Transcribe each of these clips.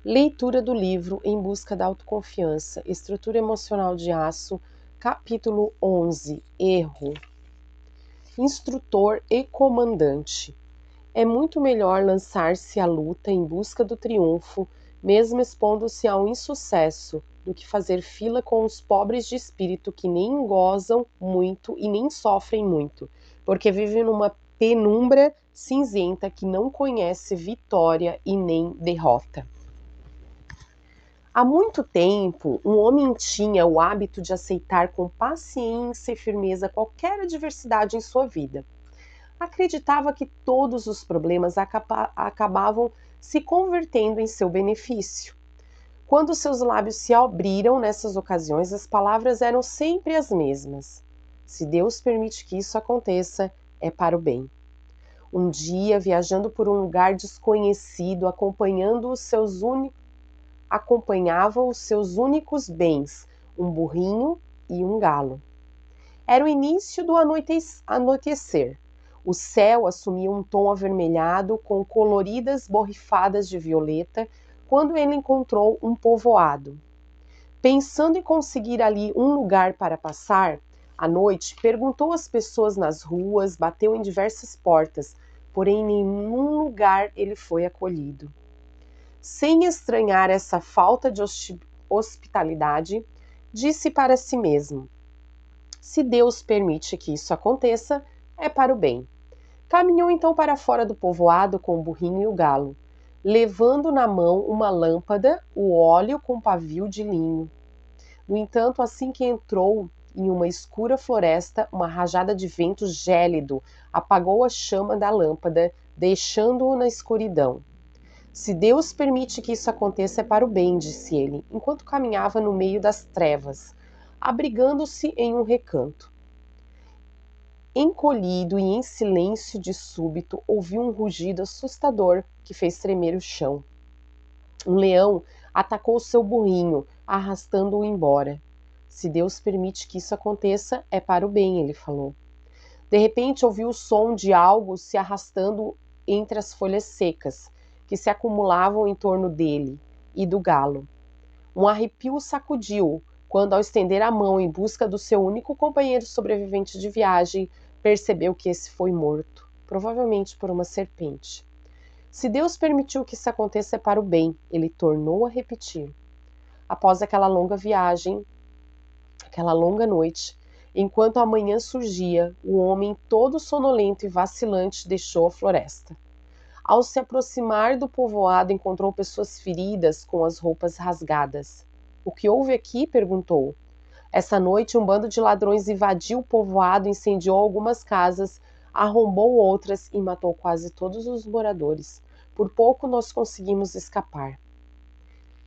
Leitura do livro Em Busca da Autoconfiança, Estrutura Emocional de Aço, capítulo 11, Erro. Instrutor e comandante. É muito melhor lançar-se à luta em busca do triunfo, mesmo expondo-se ao insucesso, do que fazer fila com os pobres de espírito que nem gozam muito e nem sofrem muito, porque vivem numa penumbra cinzenta que não conhece vitória e nem derrota. Há muito tempo, um homem tinha o hábito de aceitar com paciência e firmeza qualquer adversidade em sua vida. Acreditava que todos os problemas acabavam se convertendo em seu benefício. Quando seus lábios se abriram nessas ocasiões, as palavras eram sempre as mesmas. Se Deus permite que isso aconteça, é para o bem. Um dia, viajando por um lugar desconhecido, acompanhava os seus únicos bens, um burrinho e um galo. Era o início do anoitecer. O céu assumia um tom avermelhado com coloridas borrifadas de violeta quando ele encontrou um povoado. Pensando em conseguir ali um lugar para passar a noite, perguntou às pessoas nas ruas, bateu em diversas portas, porém em nenhum lugar ele foi acolhido. Sem estranhar essa falta de hospitalidade, disse para si mesmo: se Deus permite que isso aconteça, é para o bem. Caminhou então para fora do povoado com o burrinho e o galo, levando na mão uma lâmpada, o óleo com pavio de linho. No entanto, assim que entrou em uma escura floresta, uma rajada de vento gélido apagou a chama da lâmpada, deixando-o na escuridão. Se Deus permite que isso aconteça, é para o bem, disse ele, enquanto caminhava no meio das trevas, abrigando-se em um recanto. Encolhido e em silêncio de súbito, ouviu um rugido assustador que fez tremer o chão. Um leão atacou seu burrinho, arrastando-o embora. Se Deus permite que isso aconteça, é para o bem, ele falou. De repente, ouviu o som de algo se arrastando entre as folhas secas, que se acumulavam em torno dele e do galo. Um arrepio o sacudiu, quando, ao estender a mão em busca do seu único companheiro sobrevivente de viagem, percebeu que esse foi morto, provavelmente por uma serpente. Se Deus permitiu que isso aconteça, é para o bem, ele tornou a repetir. Após aquela longa viagem, aquela longa noite, enquanto a manhã surgia, o homem, todo sonolento e vacilante, deixou a floresta. Ao se aproximar do povoado, encontrou pessoas feridas com as roupas rasgadas. O que houve aqui? Perguntou. Essa noite, um bando de ladrões invadiu o povoado, incendiou algumas casas, arrombou outras e matou quase todos os moradores. Por pouco nós conseguimos escapar.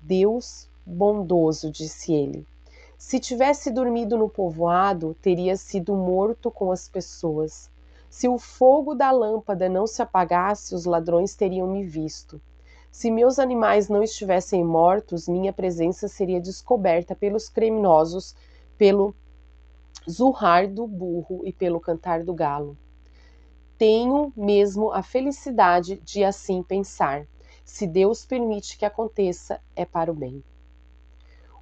Deus bondoso, disse ele. Se tivesse dormido no povoado, teria sido morto com as pessoas. Se o fogo da lâmpada não se apagasse, os ladrões teriam me visto. Se meus animais não estivessem mortos, minha presença seria descoberta pelos criminosos, pelo zurrar do burro e pelo cantar do galo. Tenho mesmo a felicidade de assim pensar. Se Deus permite que aconteça, é para o bem.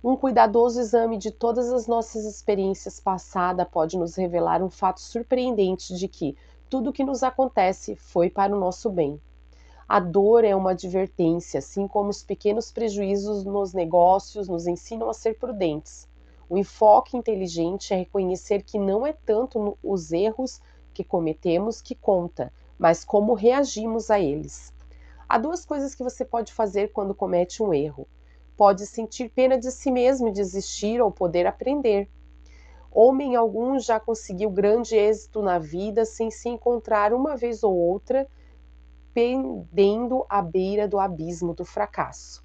Um cuidadoso exame de todas as nossas experiências passadas pode nos revelar um fato surpreendente de que tudo o que nos acontece foi para o nosso bem. A dor é uma advertência, assim como os pequenos prejuízos nos negócios nos ensinam a ser prudentes. O enfoque inteligente é reconhecer que não é tanto os erros que cometemos que conta, mas como reagimos a eles. Há duas coisas que você pode fazer quando comete um erro. Pode sentir pena de si mesmo e desistir ou poder aprender. Homem algum já conseguiu grande êxito na vida sem se encontrar uma vez ou outra pendendo à beira do abismo do fracasso.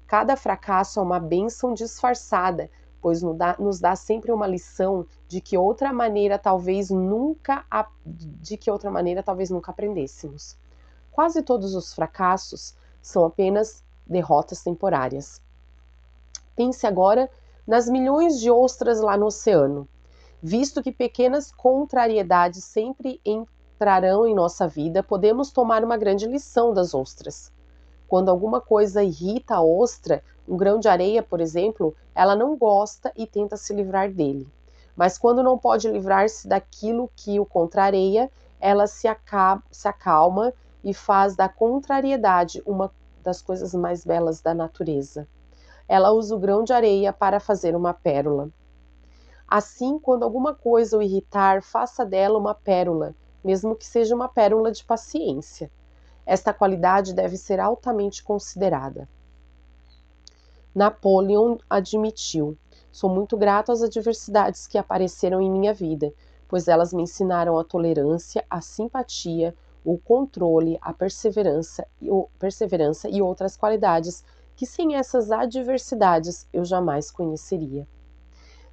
Cada fracasso é uma bênção disfarçada, pois nos dá sempre uma lição de que outra maneira talvez nunca aprendêssemos. Quase todos os fracassos são apenas derrotas temporárias. Pense agora nas milhões de ostras lá no oceano. Visto que pequenas contrariedades sempre entrarão em nossa vida, podemos tomar uma grande lição das ostras. Quando alguma coisa irrita a ostra, um grão de areia, por exemplo, ela não gosta e tenta se livrar dele. Mas quando não pode livrar-se daquilo que o contraria, ela se acalma e faz da contrariedade uma das coisas mais belas da natureza. Ela usa o grão de areia para fazer uma pérola. Assim, quando alguma coisa o irritar, faça dela uma pérola, mesmo que seja uma pérola de paciência. Esta qualidade deve ser altamente considerada. Napoleon admitiu: sou muito grato às adversidades que apareceram em minha vida, pois elas me ensinaram a tolerância, a simpatia, o controle, a perseverança e outras qualidades que sem essas adversidades eu jamais conheceria.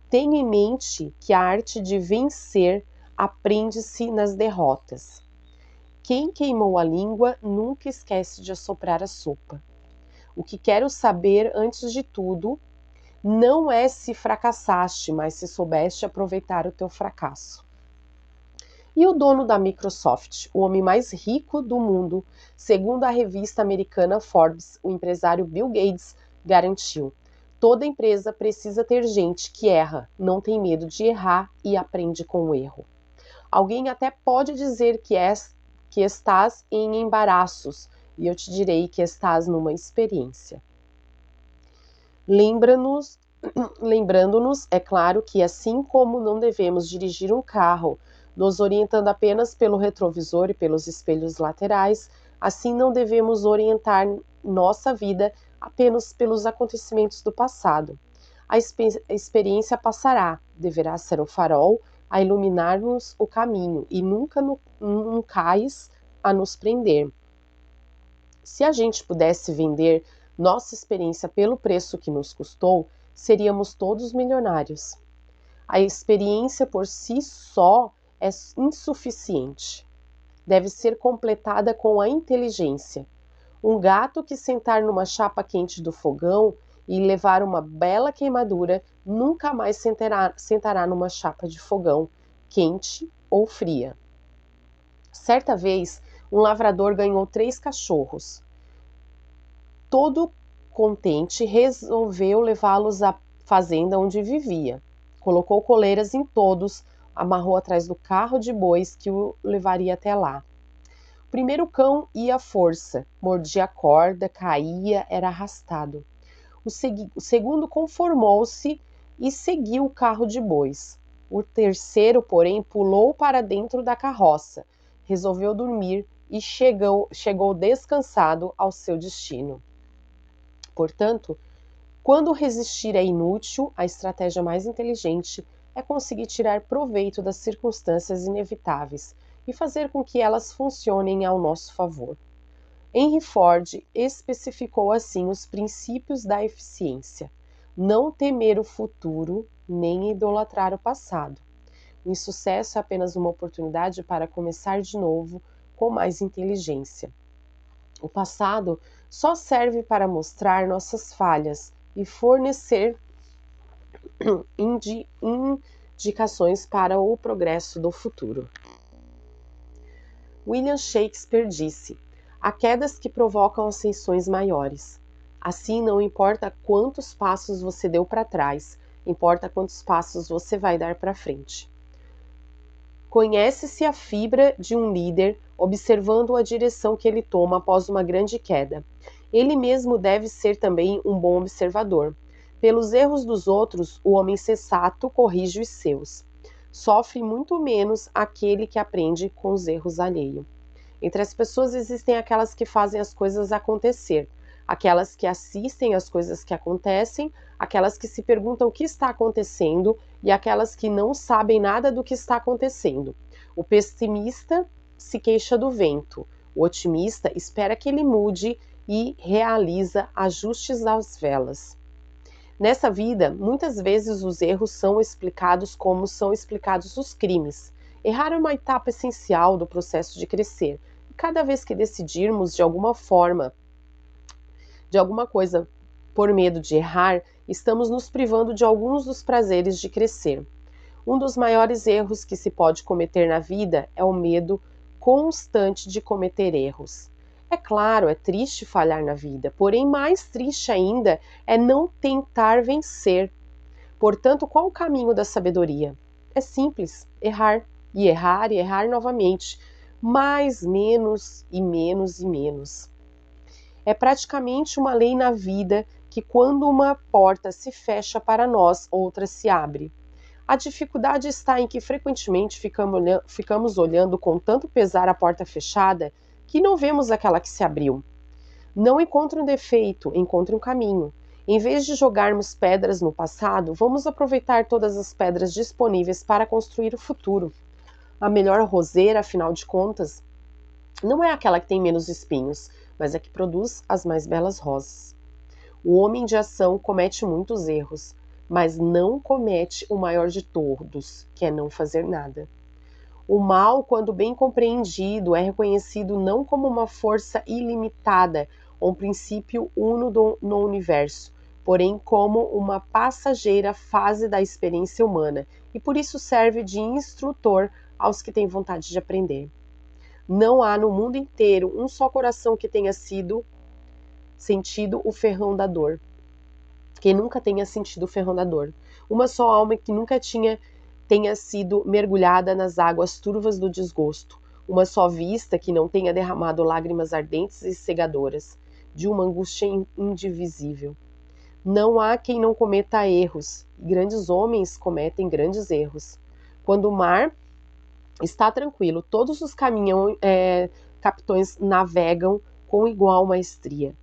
Tenha em mente que a arte de vencer aprende-se nas derrotas. Quem queimou a língua nunca esquece de assoprar a sopa. O que quero saber, antes de tudo, não é se fracassaste, mas se soubeste aproveitar o teu fracasso. E o dono da Microsoft, o homem mais rico do mundo, segundo a revista americana Forbes, o empresário Bill Gates, garantiu: toda empresa precisa ter gente que erra, não tem medo de errar e aprende com o erro. Alguém até pode dizer que estás em embaraços, e eu te direi que estás numa experiência. Lembrando-nos, é claro, que assim como não devemos dirigir um carro, nos orientando apenas pelo retrovisor e pelos espelhos laterais, assim não devemos orientar nossa vida apenas pelos acontecimentos do passado. A experiência passará, deverá ser o farol a iluminar-nos o caminho e nunca um cais a nos prender. Se a gente pudesse vender nossa experiência pelo preço que nos custou, seríamos todos milionários. A experiência por si só é insuficiente. Deve ser completada com a inteligência. Um gato que sentar numa chapa quente do fogão e levar uma bela queimadura nunca mais sentará numa chapa de fogão, quente ou fria. Certa vez, um lavrador ganhou 3 cachorros. Todo contente, resolveu levá-los à fazenda onde vivia. Colocou coleiras em todos, amarrou atrás do carro de bois que o levaria até lá. O primeiro cão ia à força, mordia a corda, caía, era arrastado. O segundo conformou-se e seguiu o carro de bois. O terceiro, porém, pulou para dentro da carroça, resolveu dormir e chegou descansado ao seu destino. Portanto, quando resistir é inútil, a estratégia mais inteligente é conseguir tirar proveito das circunstâncias inevitáveis e fazer com que elas funcionem ao nosso favor. Henry Ford especificou assim os princípios da eficiência: não temer o futuro, nem idolatrar o passado. O insucesso é apenas uma oportunidade para começar de novo com mais inteligência. O passado só serve para mostrar nossas falhas e fornecer indicações para o progresso do futuro. William Shakespeare disse: há quedas que provocam ascensões maiores. Assim, não importa quantos passos você deu para trás, importa quantos passos você vai dar para frente. Conhece-se a fibra de um líder observando a direção que ele toma após uma grande queda. Ele mesmo deve ser também um bom observador. Pelos erros dos outros, o homem sensato corrige os seus. Sofre muito menos aquele que aprende com os erros alheios. Entre as pessoas existem aquelas que fazem as coisas acontecer, aquelas que assistem às coisas que acontecem, aquelas que se perguntam o que está acontecendo e aquelas que não sabem nada do que está acontecendo. O pessimista se queixa do vento, o otimista espera que ele mude e realiza ajustes às velas. Nessa vida, muitas vezes os erros são explicados como são explicados os crimes. Errar é uma etapa essencial do processo de crescer. E cada vez que decidirmos de alguma forma, de alguma coisa por medo de errar, estamos nos privando de alguns dos prazeres de crescer. Um dos maiores erros que se pode cometer na vida é o medo constante de cometer erros. É claro, é triste falhar na vida, porém mais triste ainda é não tentar vencer. Portanto, qual o caminho da sabedoria? É simples, errar, e errar, e errar novamente, mais, menos e menos e menos. É praticamente uma lei na vida que quando uma porta se fecha para nós, outra se abre. A dificuldade está em que frequentemente ficamos olhando com tanto pesar a porta fechada que não vemos aquela que se abriu. Não encontre um defeito, encontre um caminho. Em vez de jogarmos pedras no passado, vamos aproveitar todas as pedras disponíveis para construir o futuro. A melhor roseira, afinal de contas, não é aquela que tem menos espinhos, mas a que produz as mais belas rosas. O homem de ação comete muitos erros, mas não comete o maior de todos, que é não fazer nada. O mal, quando bem compreendido, é reconhecido não como uma força ilimitada ou um princípio uno no universo, porém como uma passageira fase da experiência humana, e por isso serve de instrutor aos que têm vontade de aprender. Não há no mundo inteiro um só coração que tenha sentido o ferrão da dor, que nunca tenha sentido o ferrão da dor. Uma só alma que nunca tenha sido mergulhada nas águas turvas do desgosto. Uma só vista que não tenha derramado lágrimas ardentes e cegadoras, de uma angústia indivisível. Não há quem não cometa erros, e grandes homens cometem grandes erros. Quando o mar está tranquilo, todos os capitães navegam com igual maestria.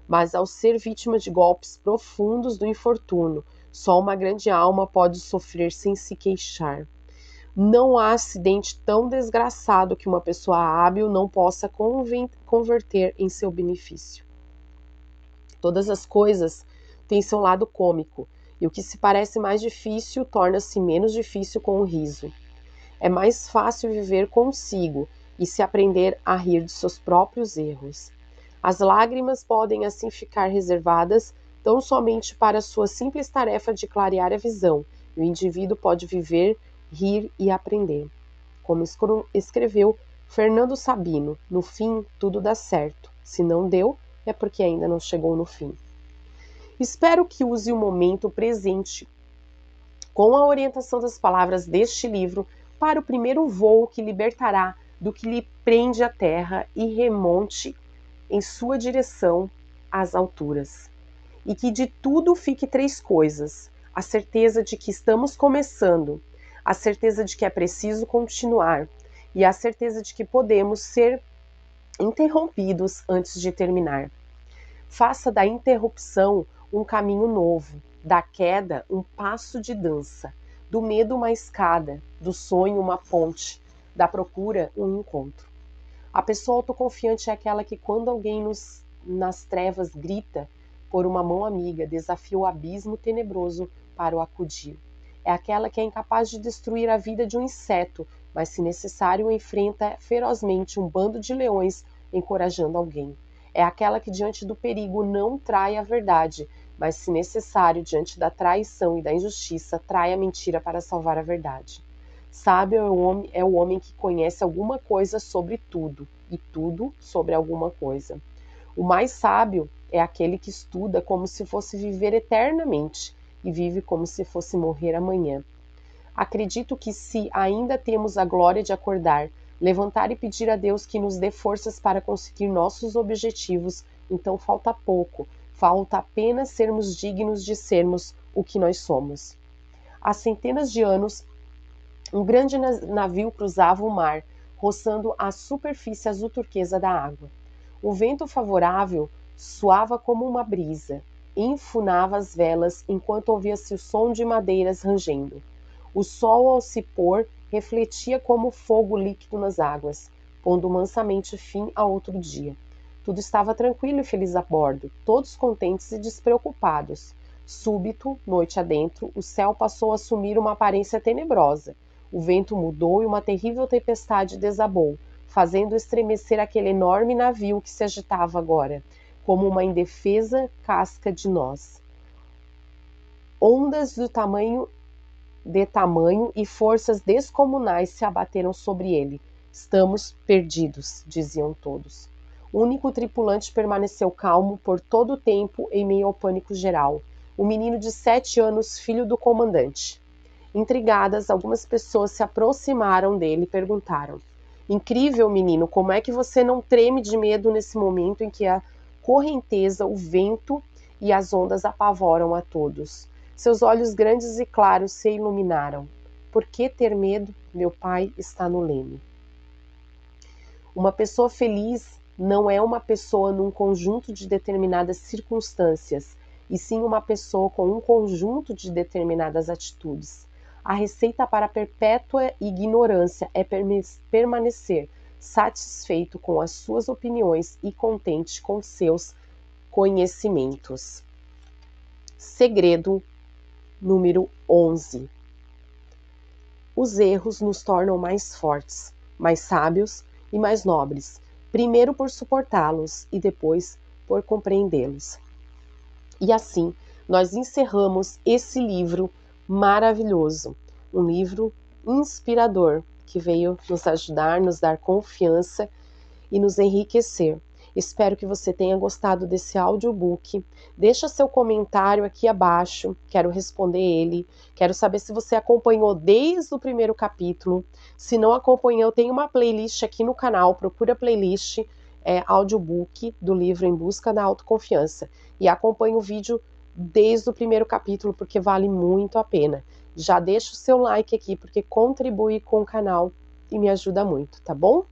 Mas ao ser vítima de golpes profundos do infortúnio, só uma grande alma pode sofrer sem se queixar. Não há acidente tão desgraçado que uma pessoa hábil não possa converter em seu benefício. Todas as coisas têm seu lado cômico, e o que se parece mais difícil torna-se menos difícil com o riso. É mais fácil viver consigo e se aprender a rir de seus próprios erros. As lágrimas podem assim ficar reservadas tão somente para a sua simples tarefa de clarear a visão, e o indivíduo pode viver, rir e aprender. Como escreveu Fernando Sabino, no fim tudo dá certo. Se não deu, é porque ainda não chegou no fim. Espero que use o momento presente com a orientação das palavras deste livro para o primeiro voo que libertará do que lhe prende à terra e remonte em sua direção às alturas. E que de tudo fique três coisas: a certeza de que estamos começando, a certeza de que é preciso continuar e a certeza de que podemos ser interrompidos antes de terminar. Faça da interrupção um caminho novo, da queda um passo de dança, do medo uma escada, do sonho uma ponte, da procura um encontro. A pessoa autoconfiante é aquela que, quando alguém nas trevas grita por uma mão amiga, desafia o abismo tenebroso para o acudir. É aquela que é incapaz de destruir a vida de um inseto, mas, se necessário, enfrenta ferozmente um bando de leões encorajando alguém. É aquela que, diante do perigo, não trai a verdade, mas, se necessário, diante da traição e da injustiça, trai a mentira para salvar a verdade. Sábio é o homem que conhece alguma coisa sobre tudo, e tudo sobre alguma coisa. O mais sábio é aquele que estuda como se fosse viver eternamente e vive como se fosse morrer amanhã. Acredito que, se ainda temos a glória de acordar, levantar e pedir a Deus que nos dê forças para conseguir nossos objetivos, então falta pouco, falta apenas sermos dignos de sermos o que nós somos. Há centenas de anos, um grande navio cruzava o mar, roçando a superfície azul turquesa da água. O vento favorável soava como uma brisa, enfunava as velas enquanto ouvia-se o som de madeiras rangendo. O sol, ao se pôr, refletia como fogo líquido nas águas, pondo mansamente fim a outro dia. Tudo estava tranquilo e feliz a bordo, todos contentes e despreocupados. Súbito, noite adentro, o céu passou a assumir uma aparência tenebrosa. O vento mudou e uma terrível tempestade desabou, fazendo estremecer aquele enorme navio que se agitava agora, como uma indefesa casca de noz. Ondas de tamanho e forças descomunais se abateram sobre ele. Estamos perdidos, diziam todos. O único tripulante permaneceu calmo por todo o tempo em meio ao pânico geral. O menino de 7 anos, filho do comandante. Intrigadas, algumas pessoas se aproximaram dele e perguntaram: Incrível, menino, como é que você não treme de medo nesse momento em que a correnteza, o vento e as ondas apavoram a todos? Seus olhos grandes e claros se iluminaram. Por que ter medo? Meu pai está no leme. Uma pessoa feliz não é uma pessoa num conjunto de determinadas circunstâncias, e sim uma pessoa com um conjunto de determinadas atitudes. A receita para a perpétua ignorância é permanecer satisfeito com as suas opiniões e contente com seus conhecimentos. Segredo número 11. Os erros nos tornam mais fortes, mais sábios e mais nobres, primeiro por suportá-los e depois por compreendê-los. E assim, nós encerramos esse livro maravilhoso, um livro inspirador que veio nos ajudar, nos dar confiança e nos enriquecer. Espero que você tenha gostado desse audiobook. Deixa seu comentário aqui abaixo, quero responder ele. Quero saber se você acompanhou desde o primeiro capítulo. Se não acompanhou, tem uma playlist aqui no canal, procura a playlist audiobook do livro Em Busca da Autoconfiança. E acompanhe o vídeo desde o primeiro capítulo, porque vale muito a pena. Já deixa o seu like aqui, porque contribui com o canal e me ajuda muito, tá bom?